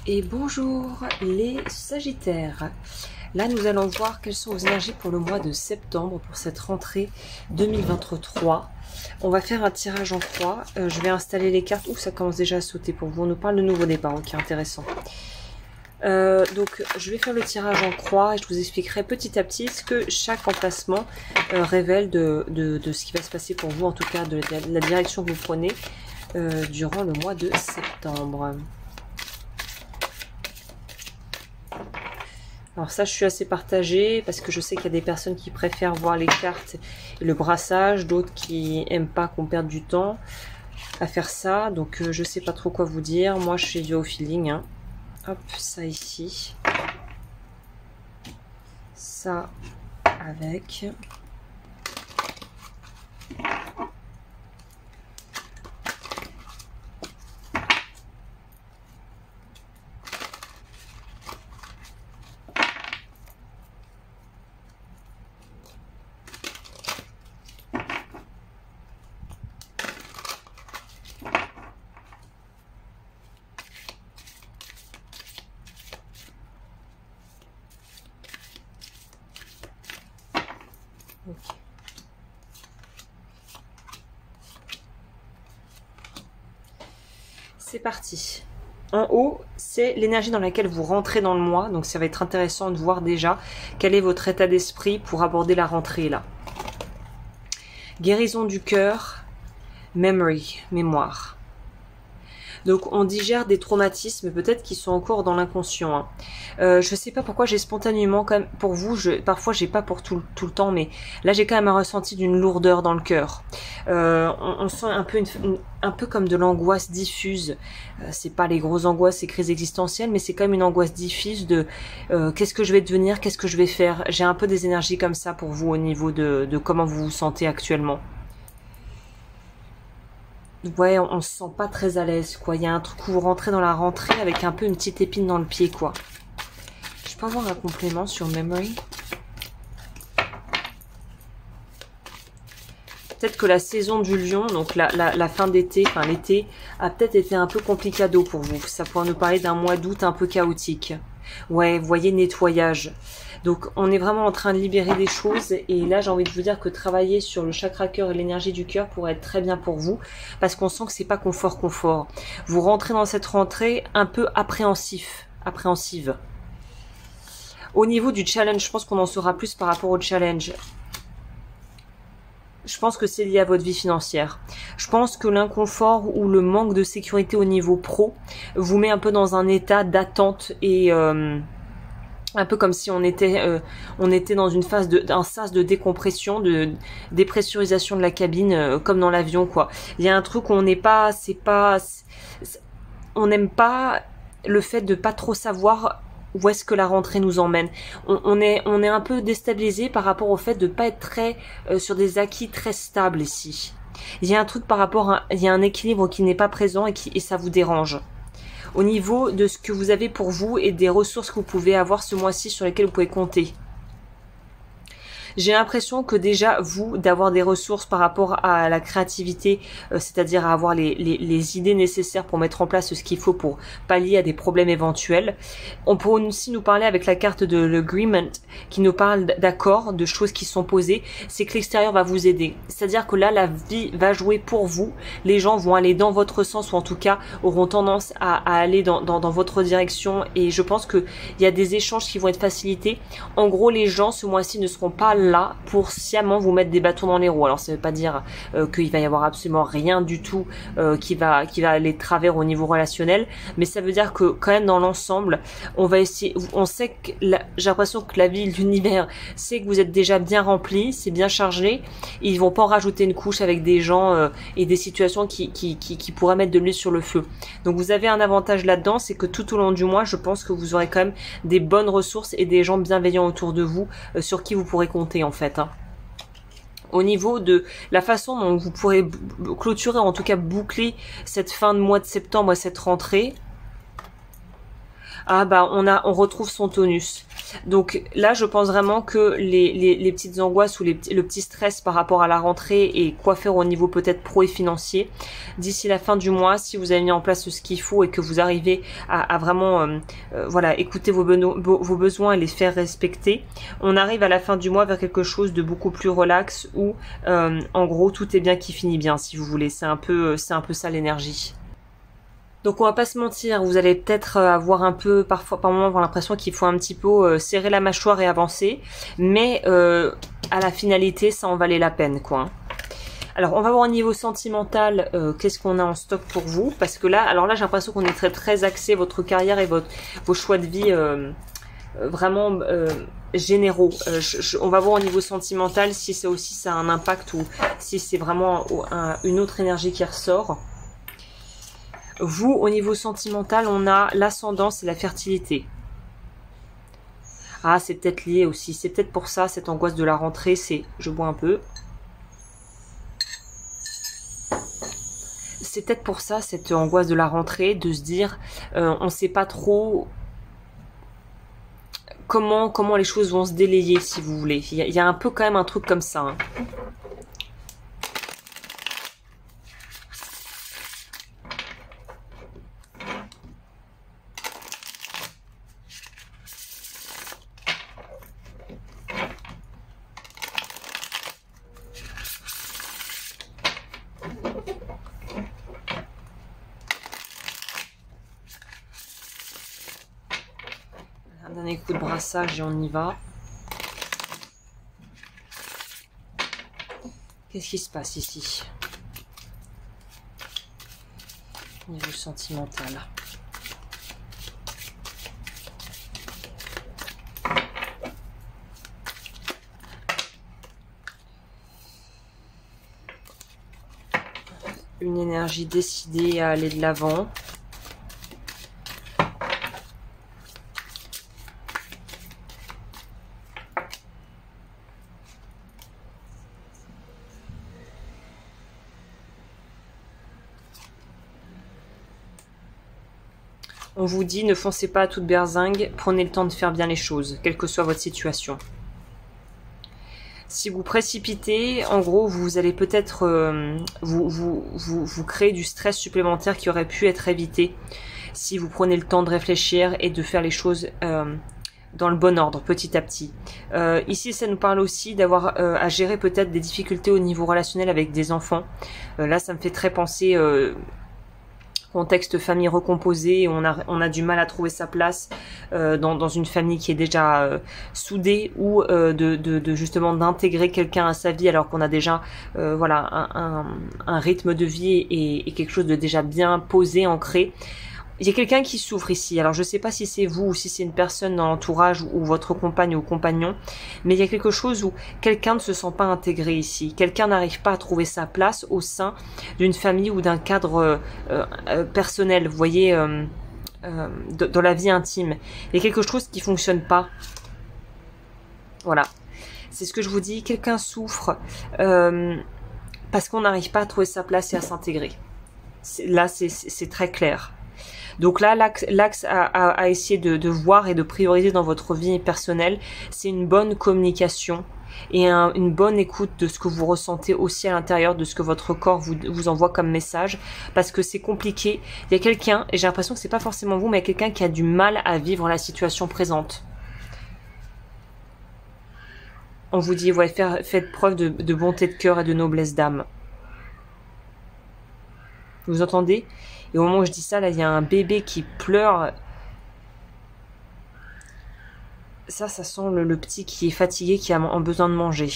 Et bonjour les Sagittaires. Là nous allons voir quelles sont vos énergies pour le mois de septembre, pour cette rentrée 2023. On va faire un tirage en croix. Je vais installer les cartes. Ouh, ça commence déjà à sauter pour vous. On nous parle de nouveau départ, ok, intéressant. Donc je vais faire le tirage en croix et je vous expliquerai petit à petit ce que chaque emplacement révèle de ce qui va se passer pour vous, en tout cas de la direction que vous prenez durant le mois de septembre. Alors ça, je suis assez partagée parce que je sais qu'il y a des personnes qui préfèrent voir les cartes et le brassage, d'autres qui aiment pas qu'on perde du temps à faire ça. Donc je sais pas trop quoi vous dire. Moi, je suis au feeling. Hein. Hop, ça ici. Ça avec. Okay. C'est parti. En haut, c'est l'énergie dans laquelle vous rentrez dans le mois. Donc ça va être intéressant de voir déjà quel est votre état d'esprit pour aborder la rentrée là. Guérison du cœur, memory, mémoire. Donc on digère des traumatismes peut-être qui sont encore dans l'inconscient. Hein. Je sais pas pourquoi j'ai spontanément quand même pour vous, parfois j'ai pas pour tout le temps, mais là j'ai quand même un ressenti d'une lourdeur dans le cœur. On sent un peu comme de l'angoisse diffuse. C'est pas les grosses angoisses, ces crises existentielles, mais c'est quand même une angoisse diffuse de qu'est-ce que je vais devenir, qu'est-ce que je vais faire. J'ai un peu des énergies comme ça pour vous au niveau de comment vous vous sentez actuellement. Ouais, on se sent pas très à l'aise, quoi. Il y a un truc où vous rentrez dans la rentrée avec un peu une petite épine dans le pied, quoi. Je peux avoir un complément sur Memory? Peut-être que la saison du lion, donc la fin d'été, enfin l'été, a peut-être été un peu complicado pour vous. Ça pourrait nous parler d'un mois d'août un peu chaotique. Ouais, vous voyez, nettoyage. Donc, on est vraiment en train de libérer des choses. Et là, j'ai envie de vous dire que travailler sur le chakra cœur et l'énergie du cœur pourrait être très bien pour vous. Parce qu'on sent que c'est pas confort. Vous rentrez dans cette rentrée un peu appréhensive. Au niveau du challenge, je pense qu'on en saura plus par rapport au challenge. Je pense que c'est lié à votre vie financière. Je pense que l'inconfort ou le manque de sécurité au niveau pro vous met un peu dans un état d'attente et... un peu comme si on était dans une phase d'un sas de décompression, de dépressurisation de la cabine, comme dans l'avion, quoi. Il y a un truc où on n'est pas, on n'aime pas le fait de pas trop savoir où est-ce que la rentrée nous emmène. On est un peu déstabilisé par rapport au fait de pas être très sur des acquis très stables ici. Il y a un truc par rapport il y a un équilibre qui n'est pas présent et ça vous dérange. Au niveau de ce que vous avez pour vous et des ressources que vous pouvez avoir ce mois-ci sur lesquelles vous pouvez compter. J'ai l'impression que déjà, vous, d'avoir des ressources par rapport à la créativité, c'est-à-dire à avoir les idées nécessaires pour mettre en place ce qu'il faut pour pallier à des problèmes éventuels. On peut aussi nous parler avec la carte de l'agreement, qui nous parle d'accords, de choses qui sont posées. C'est que l'extérieur va vous aider. C'est-à-dire que là, la vie va jouer pour vous. Les gens vont aller dans votre sens, ou en tout cas, auront tendance à aller dans votre direction. Et je pense qu'il y a des échanges qui vont être facilités. En gros, les gens, ce mois-ci, ne seront pas là pour sciemment vous mettre des bâtons dans les roues. Alors ça veut pas dire qu'il va y avoir absolument rien du tout qui va aller de travers au niveau relationnel, mais ça veut dire que quand même dans l'ensemble, on va essayer, on sait que j'ai l'impression que la vie, l'univers sait que vous êtes déjà bien rempli, c'est bien chargé, et ils vont pas en rajouter une couche avec des gens et des situations qui pourraient mettre de l'huile sur le feu. Donc vous avez un avantage là-dedans, c'est que tout au long du mois, je pense que vous aurez quand même des bonnes ressources et des gens bienveillants autour de vous sur qui vous pourrez compter en fait. Hein. Au niveau de la façon dont vous pourrez clôturer, en tout cas boucler cette fin de mois de septembre et cette rentrée, ah bah on retrouve son tonus. Donc là, je pense vraiment que les petites angoisses ou le petit stress par rapport à la rentrée et quoi faire au niveau peut-être pro et financier, d'ici la fin du mois, si vous avez mis en place ce qu'il faut et que vous arrivez à vraiment voilà, écouter vos besoins et les faire respecter, on arrive à la fin du mois vers quelque chose de beaucoup plus relax où en gros tout est bien qui finit bien, si vous voulez. C'est un peu ça l'énergie. Donc on va pas se mentir, vous allez peut-être avoir un peu, parfois par moment avoir l'impression qu'il faut un petit peu serrer la mâchoire et avancer, mais à la finalité ça en valait la peine, quoi. Alors on va voir au niveau sentimental qu'est-ce qu'on a en stock pour vous, parce que là, alors là j'ai l'impression qu'on est très axé votre carrière et vos choix de vie vraiment généraux. On va voir au niveau sentimental si c'est aussi ça a un impact ou si c'est vraiment une autre énergie qui ressort. Vous, au niveau sentimental, on a l'ascendance et la fertilité. Ah, c'est peut-être lié aussi. C'est peut-être pour ça, cette angoisse de la rentrée, c'est... Je bois un peu. C'est peut-être pour ça, cette angoisse de la rentrée, de se dire, on ne sait pas trop comment les choses vont se délayer, si vous voulez. Il y a un peu quand même un truc comme ça, hein. Un dernier coup de brassage et on y va. Qu'est-ce qui se passe ici? Au niveau sentimental. Une énergie décidée à aller de l'avant. On vous dit, ne foncez pas à toute berzingue, prenez le temps de faire bien les choses, quelle que soit votre situation. Si vous précipitez, en gros, vous allez peut-être vous créer du stress supplémentaire qui aurait pu être évité si vous prenez le temps de réfléchir et de faire les choses dans le bon ordre, petit à petit. Ici, ça nous parle aussi d'avoir à gérer peut-être des difficultés au niveau relationnel avec des enfants. Là, ça me fait très penser... contexte famille recomposée, on a du mal à trouver sa place dans une famille qui est déjà soudée ou de justement d'intégrer quelqu'un à sa vie alors qu'on a déjà voilà un rythme de vie et quelque chose de déjà bien posé, ancré. Il y a quelqu'un qui souffre ici. Alors, je ne sais pas si c'est vous ou si c'est une personne dans l'entourage ou votre compagne ou compagnon, mais il y a quelque chose où quelqu'un ne se sent pas intégré ici. Quelqu'un n'arrive pas à trouver sa place au sein d'une famille ou d'un cadre personnel, vous voyez, dans la vie intime. Il y a quelque chose qui fonctionne pas. Voilà. C'est ce que je vous dis. Quelqu'un souffre parce qu'on n'arrive pas à trouver sa place et à s'intégrer. Là, c'est très clair. Donc là, l'axe à essayer de voir et de prioriser dans votre vie personnelle, c'est une bonne communication et une bonne écoute de ce que vous ressentez aussi à l'intérieur, de ce que votre corps vous envoie comme message, parce que c'est compliqué. Il y a quelqu'un, et j'ai l'impression que c'est pas forcément vous, mais il y a quelqu'un qui a du mal à vivre la situation présente. On vous dit, ouais, faites preuve de bonté de cœur et de noblesse d'âme. Vous entendez? Et au moment où je dis ça, là, il y a un bébé qui pleure. Ça sent le petit qui est fatigué, qui a besoin de manger.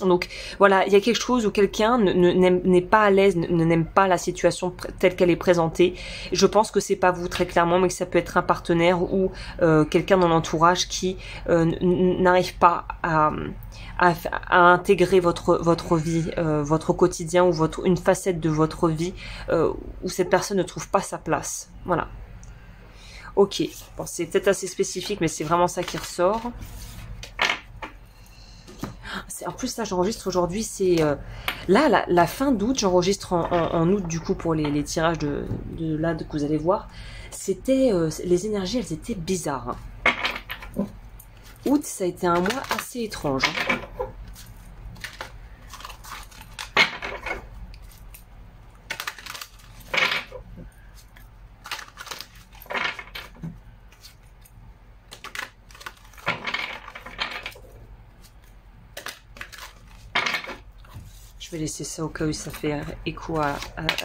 Donc, voilà, il y a quelque chose où quelqu'un n'est pas à l'aise, n'aime pas la situation telle qu'elle est présentée. Je pense que c'est pas vous, très clairement, mais que ça peut être un partenaire ou quelqu'un dans l'entourage qui n'arrive pas à intégrer votre vie, votre quotidien ou une facette de votre vie où cette personne ne trouve pas sa place. Voilà. Ok, bon, c'est peut-être assez spécifique, mais c'est vraiment ça qui ressort. En plus, là, j'enregistre aujourd'hui, c'est là, la fin d'août, j'enregistre en août, du coup, pour les tirages de là que vous allez voir. C'était, les énergies, elles étaient bizarres. Hein. Août, ça a été un mois assez étrange. Hein. Je vais laisser ça au cas où ça fait écho à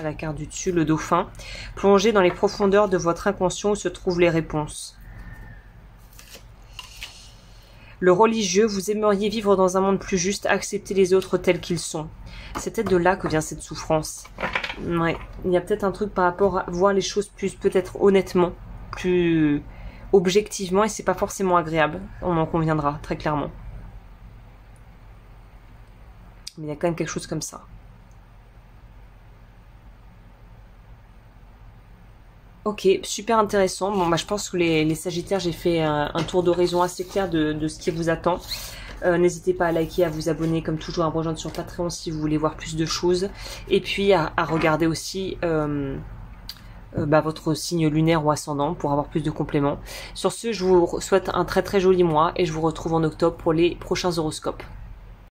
la carte du dessus, le dauphin. Plongez dans les profondeurs de votre inconscient où se trouvent les réponses. Le religieux, vous aimeriez vivre dans un monde plus juste, accepter les autres tels qu'ils sont. C'est peut-être de là que vient cette souffrance. Ouais, il y a peut-être un truc par rapport à voir les choses plus peut-être honnêtement, plus objectivement, et c'est pas forcément agréable. On en conviendra, très clairement. Mais il y a quand même quelque chose comme ça. Ok, super intéressant. Bon, bah, je pense que les Sagittaires, j'ai fait un tour d'horizon assez clair de ce qui vous attend. N'hésitez pas à liker, à vous abonner, comme toujours, à me rejoindre sur Patreon si vous voulez voir plus de choses. Et puis à regarder aussi votre signe lunaire ou ascendant pour avoir plus de compléments. Sur ce, je vous souhaite un très très joli mois et je vous retrouve en octobre pour les prochains horoscopes.